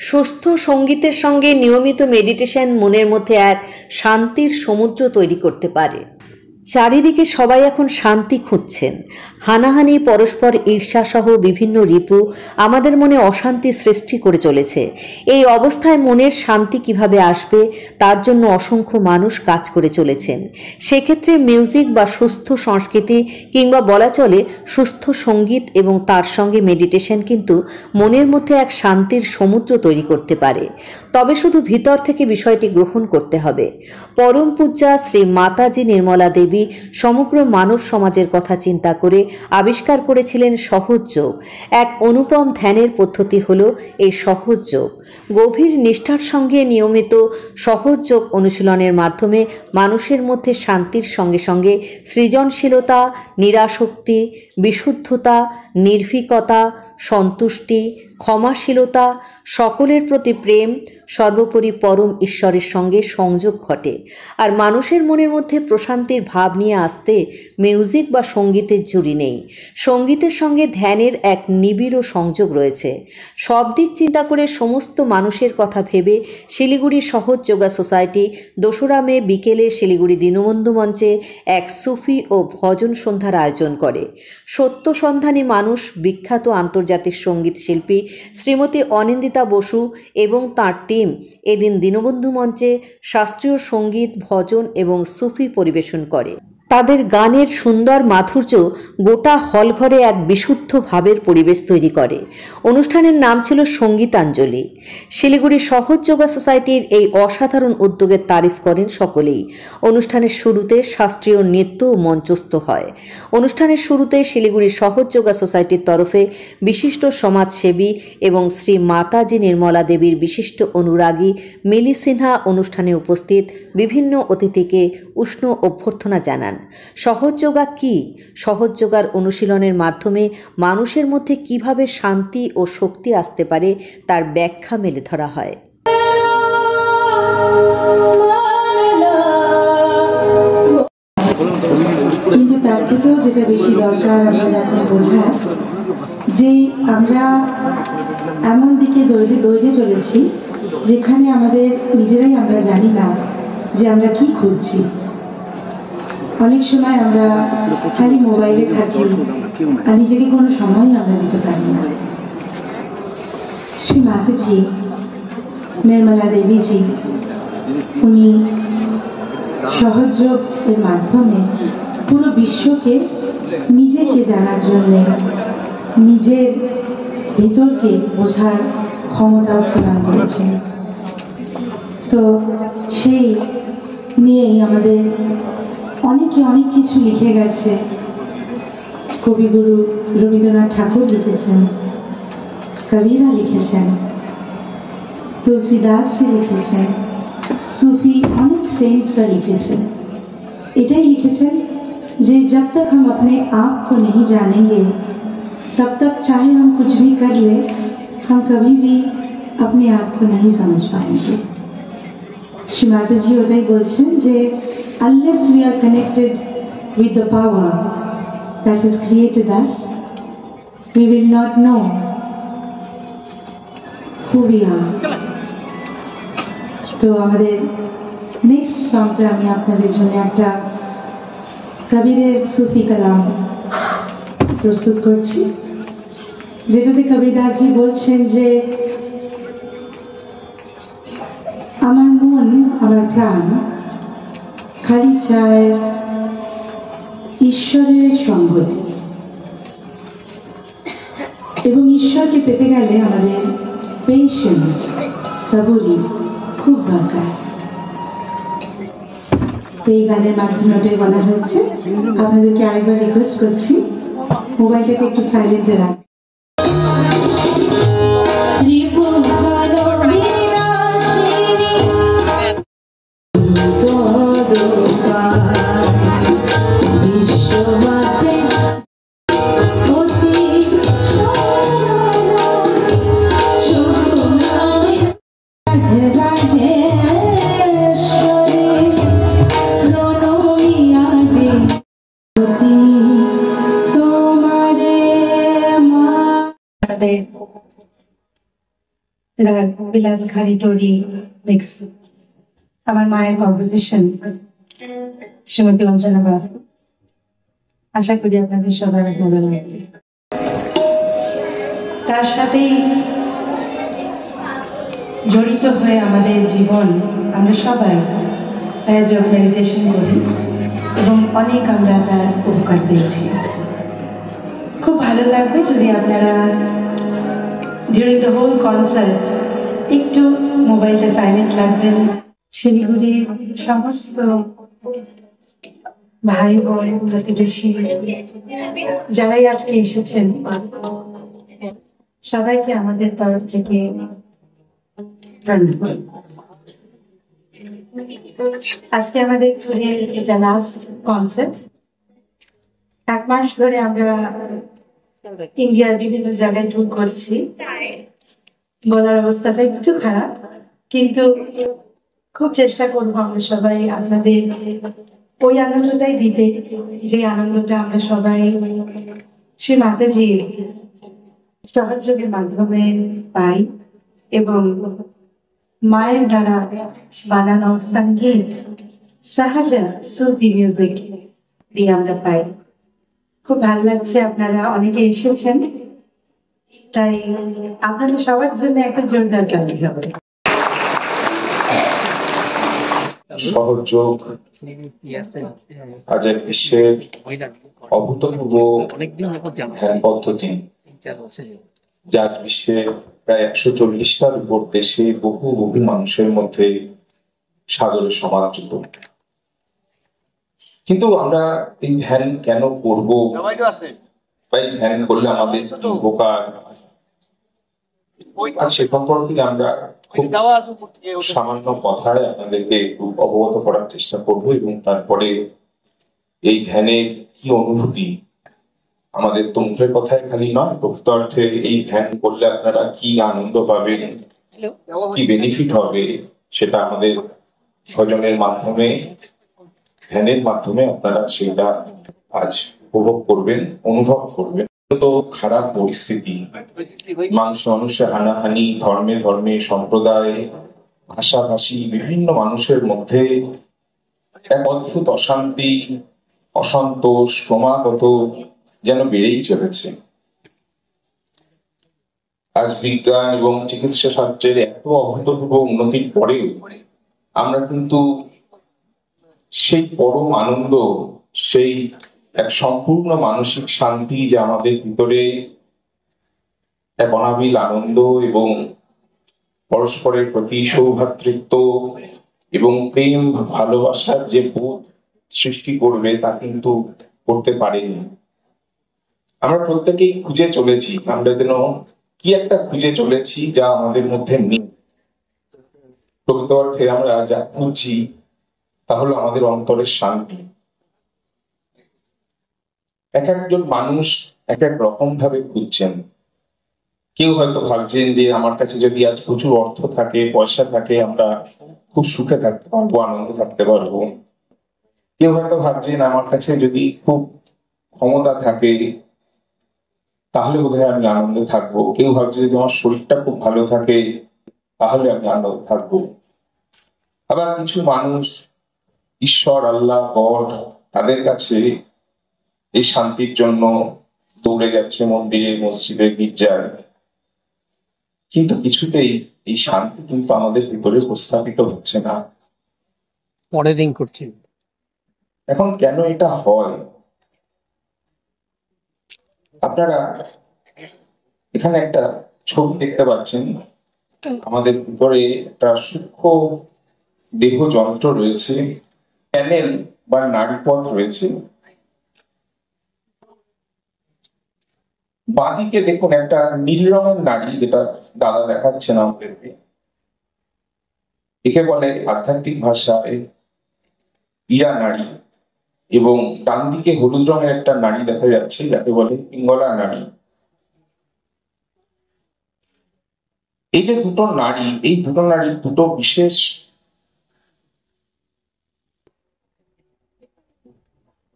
সুস্থ সঙ্গীতের সঙ্গে নিয়মিত মেডিটেশন মনের মধ্যে এক শান্তির সমুদ্র তৈরি করতে পারে। চারিদিকে সবাই এখন শান্তি খুঁজছেন। হানাহানি, পরস্পর ঈর্ষাসহ বিভিন্ন রিপু আমাদের মনে অশান্তি সৃষ্টি করে চলেছে। এই অবস্থায় মনের শান্তি কিভাবে আসবে তার জন্য অসংখ্য মানুষ কাজ করে চলেছেন। সেক্ষেত্রে মিউজিক বা সুস্থ সংস্কৃতি কিংবা বলা চলে সুস্থ সঙ্গীত এবং তার সঙ্গে মেডিটেশন কিন্তু মনের মধ্যে এক শান্তির সমুদ্র তৈরি করতে পারে। তবে শুধু ভিতর থেকে বিষয়টি গ্রহণ করতে হবে। পরম পূজ্যা শ্রী মাতাজি নির্মলা দেবী সমগ্র মানব সমাজের কথা চিন্তা করে আবিষ্কার করেছিলেন সহজ যোগ। এক অনুপম ধ্যানের পদ্ধতি হল এই সহজ যোগ। গভীর নিষ্ঠার সঙ্গে নিয়মিত সহজ যোগ অনুশীলনের মাধ্যমে মানুষের মধ্যে শান্তির সঙ্গে সঙ্গে সৃজনশীলতা, নিরাসক্তি, বিশুদ্ধতা, নির্ভীকতা, সন্তুষ্টি, ক্ষমাশীলতা, সকলের প্রতি প্রেম, সর্বোপরি পরম ঈশ্বরের সঙ্গে সংযোগ ঘটে। আর মানুষের মনের মধ্যে প্রশান্তির ভাব নিয়ে আসতে মিউজিক বা সঙ্গীতের জুড়ি নেই। সঙ্গীতের সঙ্গে ধ্যানের এক নিবিড় সংযোগ রয়েছে। সব দিক চিন্তা করে সমস্ত মানুষের কথা ভেবে শিলিগুড়ি সহজ যোগা সোসাইটি 2রা মে বিকেলে শিলিগুড়ি দীনবন্ধু মঞ্চে এক সুফি ও ভজন সন্ধ্যার আয়োজন করে। সত্যসন্ধানী মানুষ বিখ্যাত আন্তর্জাতিক সঙ্গীত শিল্পী শ্রীমতী অনিন্দিতা বসু এবং তাঁর টিম এদিন দীনবন্ধু মঞ্চে শাস্ত্রীয় সঙ্গীত, ভজন এবং সুফি পরিবেশন করে। তাদের গানের সুন্দর মাধুর্য গোটা হলঘরে এক বিশুদ্ধ ভাবের পরিবেশ তৈরি করে। অনুষ্ঠানের নাম ছিল সঙ্গীতাঞ্জলি। শিলিগুড়ি সহজ যোগা সোসাইটির এই অসাধারণ উদ্যোগের তারিফ করেন সকলেই। অনুষ্ঠানের শুরুতে শাস্ত্রীয় নৃত্য মঞ্চস্থ হয়। অনুষ্ঠানের শুরুতে শিলিগুড়ি সহজ যোগা সোসাইটির তরফে বিশিষ্ট সমাজসেবী এবং শ্রী মাতাজি নির্মলা দেবীর বিশিষ্ট অনুরাগী মিলি সিনহা অনুষ্ঠানে উপস্থিত বিভিন্ন অতিথিকে উষ্ণ অভ্যর্থনা জানান। সহজ যোগা কি? সহজ যোগার অনুশীলনের মাধ্যমে মানুষের মধ্যে কিভাবে শান্তি ও শক্তি আসতে পারে তার ব্যাখ্যা মেলে ধরা হয়। কিন্তু তার থেকেও যেটা বেশি দরকার আমাদের এখন বোঝা, যে আমরা এমন দিকে দৌড়ে চলেছি যেখানে আমাদের নিজেরাই আমরা জানি না যে আমরা কি খুঁজছি। অনেক সময় আমরা খালি মোবাইলে থাকি আর নিজেকে কোনো সময় আমরা দিতে পারি না। শ্রী মাতাজি নির্মলা দেবীজি উনি সহজ যোগের মাধ্যমে পুরো বিশ্বকে নিজেকে জানার জন্য, নিজের ভিতরকে বোঝার ক্ষমতা প্রদান করেছেন। তো সেই নিয়েই আমাদের অনেকে অনেক কিছু লিখে গেছে। কবিগুরু রবীন্দ্রনাথ ঠাকুর লিখেছেন, কবিরা লিখেছেন, তুলসীদাসজি লিখেছেন, सूफी अनेक सेंट्सरा लिखेছেন। এটাই লিখেছেন যে जब तक हम अपने आप को नहीं जानेंगे तब तक चाहे हम कुछ भी कर ले हम कभी भी अपने आप को नहीं समझ पाएंगे। श्री माताजी ওটাই বলছেন যে unless we are connected with the power that has created us we will not know who we are। তো আমাদের নেক্সট সংটা আমি আপনাদের জন্য একটা কবিরের সুফি কালাম প্রস্তুত করছি, যেটাতে কবিদাসজি বলছেন যে আমার মন, আমার প্রাণ খালি চায় ঈশ্বরের সংগতি, এবং ঈশ্বরকে পেতে গেলে আমাদের পেশেন্স, সবুরি খুব দরকার। এই গানের মাধ্যমে ওটাই বলা হচ্ছে। আপনাদেরকে আরেকবার রিকোয়েস্ট করছি মোবাইলটাকে একটু সাইলেন্টে রাখ। রাগ বিলাস ঘাড়ি টরি মিক্স আমার মায়ের কম্পোজিশন শ্রীমতী অঞ্জনা বাস। আশা করি আপনাদের সবার ভালো লাগবে। তার সাথেই জড়িত হয়ে আমাদের জীবন, আমরা সবাই সহযোগ মেডিটেশন করি এবং অনেক আমরা তার উপকার পেয়েছি। খুব ভালো লাগবে যদি আপনারা ডিউরিং দ্য হোল কনসার্ট একটু মোবাইলটা সাইলেন্ট রাখবেন। শিলিগুড়ির সমস্ত ভাই বোন প্রতিবেশী যারাই আজকে এসেছেন সবাইকে আমাদের তরফ থেকে ধন্যবাদ। আজকে আমাদের ট্যুরের এটা লাস্ট কনসার্ট। 1 মাস ধরে আমরা ইন্ডিয়ার বিভিন্ন জায়গায় ট্যুর করছি। গলার অবস্থাটা একটু খারাপ, কিন্তু খুব চেষ্টা করবো আমরা সবাই আপনাদের ওই আনন্দটাই দিতে, যে আনন্দটা আমরা সবাই শ্রী মাতাজির সহযোগের মাধ্যমে পাই এবং মায়ের দ্বারা বানানো সঙ্গীত সহজ সুফি মিউজিক দিয়ে আমরা পাই। খুব ভালো লাগছে, আপনারা অনেকে এসেছেন, তাই আপনাদের সবার জন্য একটা জোরদার তালি হবে। সহযোগ আজ এক বিশ্বের অভূতপূর্ব ধ্যান পদ্ধতি, যা বিশ্বের প্রায় 140টার উপর দেশে বহু বহু মানুষের মধ্যে সাদরে সমাদৃত। কিন্তু আমরা এই ধ্যান কেন করব বা এই ধ্যান করলে আমাদের কি উপকার, আর সে সম্পর্কে আমরা খুব সামান্য কথায় আপনাদেরকে একটু অবগত করার চেষ্টা করব এবং তারপরে এই ধ্যানের কি অনুভূতি, আমাদের তো মুখের কথায় খালি নয়, প্রকৃত অর্থে এই ধ্যান করলে আপনারা কি আনন্দ পাবেন, কি বেনিফিট হবে, সেটা আমাদের ভজনের মাধ্যমে, ধ্যানের মাধ্যমে আপনারা সেটা আজ উপভোগ করবেন, অনুভব করবেন। তো খারাপ পরিস্থিতি, মানুষের হানাহানি, ধর্মে ধর্মে, সম্প্রদায়, ভাষাভাষী বিভিন্ন মানুষের মধ্যে এক অদ্ভুত অশান্তি, অসন্তোষ ক্রমাগত যেন বেড়েই চলেছে। আজ বিজ্ঞান এবং চিকিৎসা শাস্ত্রের এত অভূতপূর্ব উন্নতির পরেও আমরা কিন্তু সেই পরম আনন্দ, সেই এক সম্পূর্ণ মানসিক শান্তি যা আমাদের ভিতরে এক অনাবিল আনন্দ এবং পরস্পরের প্রতি সৌভ্রাতৃত্ব এবং প্রেম ভালোবাসার যে বোধ সৃষ্টি করবে, তা কিন্তু করতে পারেনি। আমরা প্রত্যেকেই খুঁজে চলেছি, আমরা যেন কি একটা খুঁজে চলেছি যা আমাদের মধ্যে নেই। প্রকৃত অর্থে আমরা যা খুঁজছি তা হলো আমাদের অন্তরের শান্তি। এক একজন মানুষ এক এক রকম ভাবে খুঁজছেন। কেউ হয়তো ভাবছেন যে আমার কাছে যদি আজ প্রচুর অর্থ থাকে, পয়সা থাকে, আমরা খুব সুখে থাকতে পারবো, আনন্দে থাকতে পারবো। কেউ হয়তো ভাবছেন আমার কাছে যদি খুব ক্ষমতা থাকে তাহলে বোধহয় আমি আনন্দে থাকবো। কেউ ভাবছে যদি আমার শরীরটা খুব ভালো থাকে তাহলে আমি আনন্দে থাকবো। আবার কিছু মানুষ ঈশ্বর, আল্লাহ, গড, তাদের কাছে এই শান্তির জন্য দৌড়ে যাচ্ছে মন্দিরে, মসজিদে, গির্জায়, কিন্তু কিছুতেই এই শান্তি কিন্তু আমাদের ভিতরে উপস্থাপিত হচ্ছে না। মনিটরিং করছি। এখন কেন এটা হয়? আপনারা এখানে একটা ছবি দেখতে পাচ্ছেন। আমাদের ভিতরে একটা সূক্ষ্ম দেহ যন্ত্র রয়েছে, চ্যানেল বা নাড়িপথ রয়েছে। বাঁদিকে দেখুন একটা নীল রঙের নাড়ি, যেটা দাদা দেখাচ্ছেন আমাদেরকে। একে বলে আধ্যাত্মিক ভাষায় ইরা নাড়ি, এবং ডান দিকে হলুদ রঙের একটা নাড়ি দেখা যাচ্ছে যাকে বলে পিঙ্গলা নাড়ি। এই যে দুটো নাড়ি, এই দুটো নাড়ির দুটো বিশেষ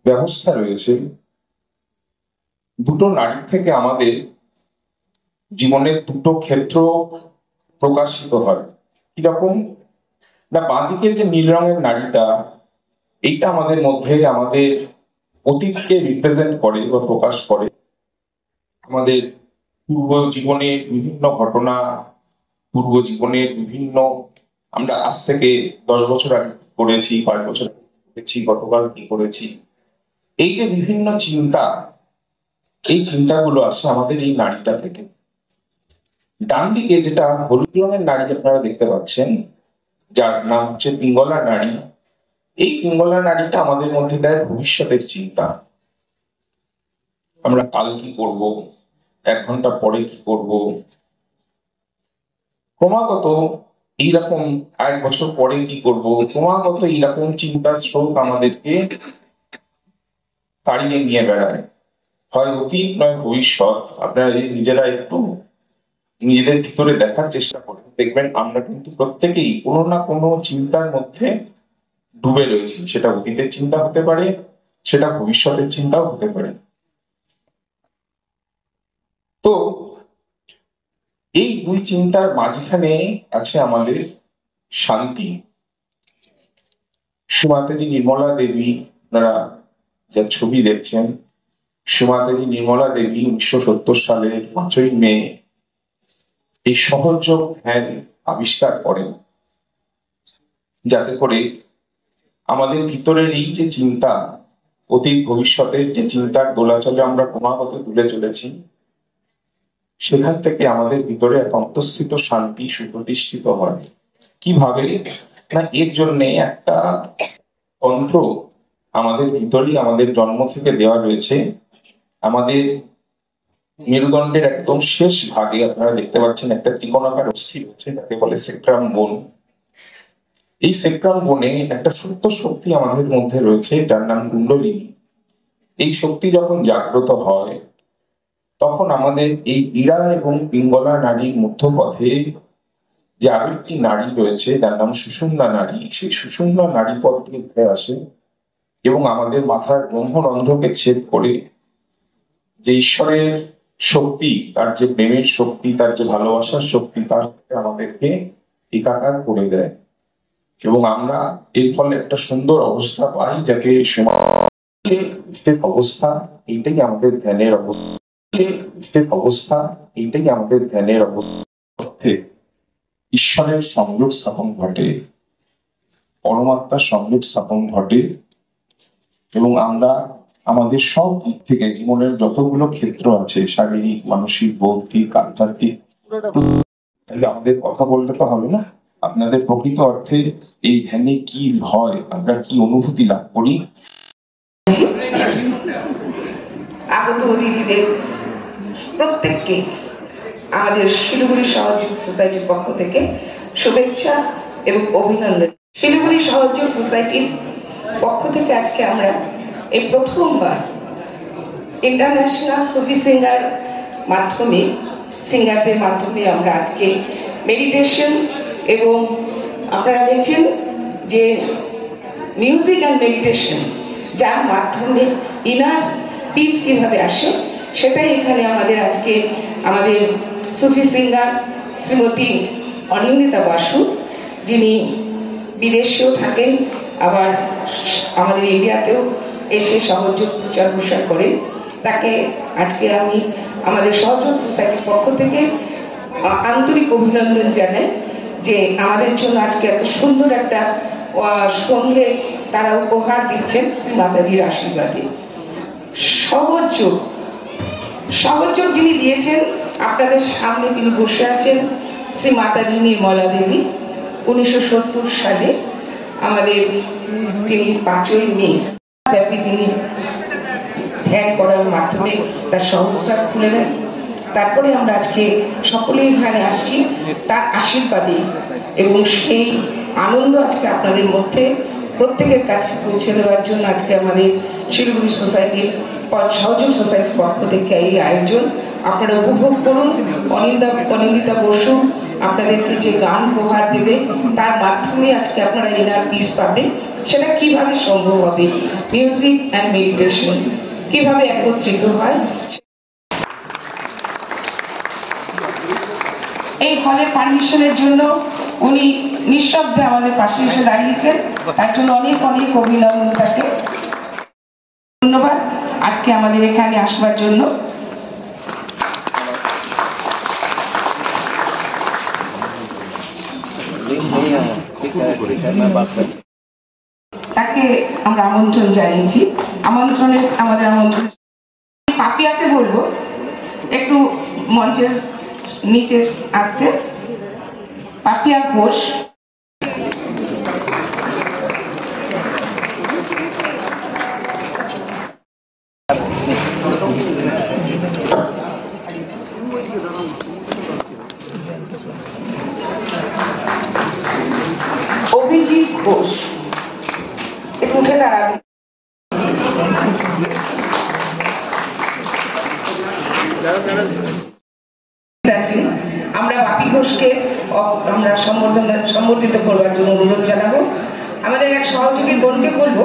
ব্যবস্থা রয়েছে। দুটো নাড়ি থেকে আমাদের জীবনের দুটো ক্ষেত্র প্রকাশিত হয়। কিরকম না, বাঁদিকের যে নীল রঙের নারীটা, এইটা আমাদের মধ্যে আমাদের অতীতকে রিপ্রেজেন্ট করে বা প্রকাশ করে। আমাদের পূর্ব জীবনের বিভিন্ন ঘটনা, পূর্ব জীবনের বিভিন্ন, আমরা আজ থেকে 10 বছর আগে কি করেছি, 5 বছর আগে কি করেছি, গতকাল কি করেছি, এই যে বিভিন্ন চিন্তা, এই চিন্তাগুলো আসে আমাদের এই নারীটা থেকে। ডান দিকে যেটা হলুদ রঙের নারী আপনারা দেখতে পাচ্ছেন, যার নাম হচ্ছে পিঙ্গলা নারী, এই পিঙ্গলা নারীটা আমাদের মধ্যে দেয় ভবিষ্যতের চিন্তা। আমরা কাল কি করব, 1 ঘন্টা পরে কি করব, ক্রমাগত এইরকম 1 বছর পরে কি করব, ক্রমাগত এইরকম চিন্তার স্রোত আমাদেরকে তাড়িয়ে নিয়ে বেড়ায়। হয় অতীত নয় ভবিষ্যৎ। আপনারা নিজেরা একটু নিজেদের ভিতরে দেখার চেষ্টা করেন, দেখবেন আমরা কিন্তু প্রত্যেকেই কোনো না কোনো চিন্তার মধ্যে ডুবে রয়েছি। সেটা অতীতের চিন্তা হতে পারে, সেটা ভবিষ্যতের চিন্তাও হতে পারে। তো এই দুই চিন্তার মাঝখানে আছে আমাদের শান্তি। শ্রীমাতাজি নির্মলা দেবী, আপনারা যা ছবি দেখছেন, শ্রীমাতাজি নির্মলা দেবী 1970 সালের 5ই মে এই সহযোগ ধ্যান আবিষ্কার করেন, যাতে করে আমাদের ভিতরের এই যে চিন্তা, অতীত ভবিষ্যতের যে চিন্তার দোলাচলে আমরা ক্রমাগত তুলে চলেছি, সেখান থেকে আমাদের ভিতরে এক অন্তঃস্থিত শান্তি সুপ্রতিষ্ঠিত হয়। কিভাবে না, এর জন্য একটা তন্ত্র আমাদের ভিতরেই আমাদের জন্ম থেকে দেওয়া রয়েছে। আমাদের মেরুদণ্ডের একদম শেষ ভাগে আপনারা দেখতে পাচ্ছেন একটা ত্রিকোণাকার অস্থি রয়েছে, যাকে বলে সেক্রাম বোন। এই সেক্রাম বোনে একটা সুপ্ত শক্তি আমাদের মধ্যে রয়েছে, যার নাম কুণ্ডলিনী। এই শক্তি যখন জাগ্রত হয়, তখন আমাদের এই ইড়া এবং পিঙ্গলা নারীর মধ্যপথে যে আরেকটি নারী রয়েছে, যার নাম সুষুম্না নারী, সেই সুষুম্না নারী পথটি উঠে আসে এবং আমাদের মাথার ব্রহ্মরন্ধ্রকে ছেদ করে যে ঈশ্বরের শক্তি, তার যে প্রেমের শক্তি, তার যে ভালোবাসার শক্তি, তার সাথে আমাদেরকে একাকার করে দেয়। এবং আমরা এর ফলে একটা সুন্দর অবস্থা পাই, যাকে অবস্থা, এইটাই আমাদের ধ্যানের অবস্থা, এইটাই আমাদের ধ্যানের অবস্থা। ঈশ্বরের সংযোগ স্থাপন ঘটে, পরমাত্মার সংযোগ স্থাপন ঘটে, এবং আমরা আমাদের সব দিক থেকে জীবনের যতগুলো ক্ষেত্র আছে, শারীরিক, মানসিক, বৌদ্ধিক, আধ্যাত্মিক, আমাদের কথা বলতে তো হবে না, আপনাদের প্রকৃত অর্থে এই ধ্যানে কি হয়, আমরা কি অনুভূতি লাভ করি। আগত অতিথিদের প্রত্যেককে আমাদের শিলিগুড়ি সহযোগ সোসাইটির পক্ষ থেকে শুভেচ্ছা এবং অভিনন্দন। শিলিগুড়ি সহযোগ সোসাইটির পক্ষ থেকে আজকে আমরা এই প্রথমবার ইন্টারন্যাশনাল সুফি সিঙ্গারদের মাধ্যমে আমরা আজকে মেডিটেশন, এবং আপনারা দেখছেন যে মিউজিক অ্যান্ড মেডিটেশন, যার মাধ্যমে ইনার পিস কিভাবে আসে, সেটাই এখানে আমাদের আজকে আমাদের সুফি সিঙ্গার শ্রীমতী অনিন্দিতা বাসু, যিনি বিদেশেও থাকেন, আবার আমাদের ইন্ডিয়াতেও এসে সহযোগ প্রচার প্রসার করেন, তাকে আজকে আমি আমাদের সহযোগ সোসাইটির পক্ষ থেকে আন্তরিক অভিনন্দন জানাই যে আমাদের জন্য আজকে এত সুন্দর একটা সঙ্গে তারা উপহার দিচ্ছেন শ্রী মাতাজির আশীর্বাদে। সহযোগ যিনি দিয়েছেন, আপনাদের সামনে তিনি বসে আছেন শ্রী মাতাজি নির্মলা দেবী। 1970 সালে আমাদের তিনি 5ই মে ব্যাপী তিনি ধ্যান করার মাধ্যমে তার সংস্থা খুলে দেন। তারপরে আমরা আজকে সকলে এখানে আসি তার আশীর্বাদে, এবং সেই আনন্দ আজকে আপনাদের মধ্যে প্রত্যেকের কাছে পৌঁছে দেওয়ার জন্য আজকে আমাদের শিলিগুড়ি সোসাইটির সহযোগ সোসাইটির পক্ষ থেকে এই আয়োজন। আপনারা উপভোগ করুন। অনিন্দিতা বসু আপনাদেরকে যে গান উপহার দেবে, তার মাধ্যমে আজকে আপনারা ইনার পিস পাবেন। সেটা কিভাবে সম্ভব হবে, মিউজিক অ্যান্ড মেডিটেশন কিভাবে একত্রিত হয়। এই হলের পারমিশনের জন্য উনি নিঃশব্দে আমাদের পাশে এসে দাঁড়িয়েছেন, তার জন্য অনেক অনেক অভিনন্দন তাকে। ধন্যবাদ আজকে আমাদের এখানে আসবার জন্য। তাকে আমরা আমন্ত্রণ জানিয়েছি, আমাদের আমন্ত্রণ। পাপিয়াকে বলবো একটু মঞ্চের নিচে আসতে। পাপিয়া ঘোষ অভিজিৎ ঘোষ একটু উঠে দাঁড়াবে। আমরা বাপি ঘোষকে আমরা সম্বর্ধিত করবার জন্য অনুরোধ জানাবো। আমাদের এক সহযোগী বোনকে বলবো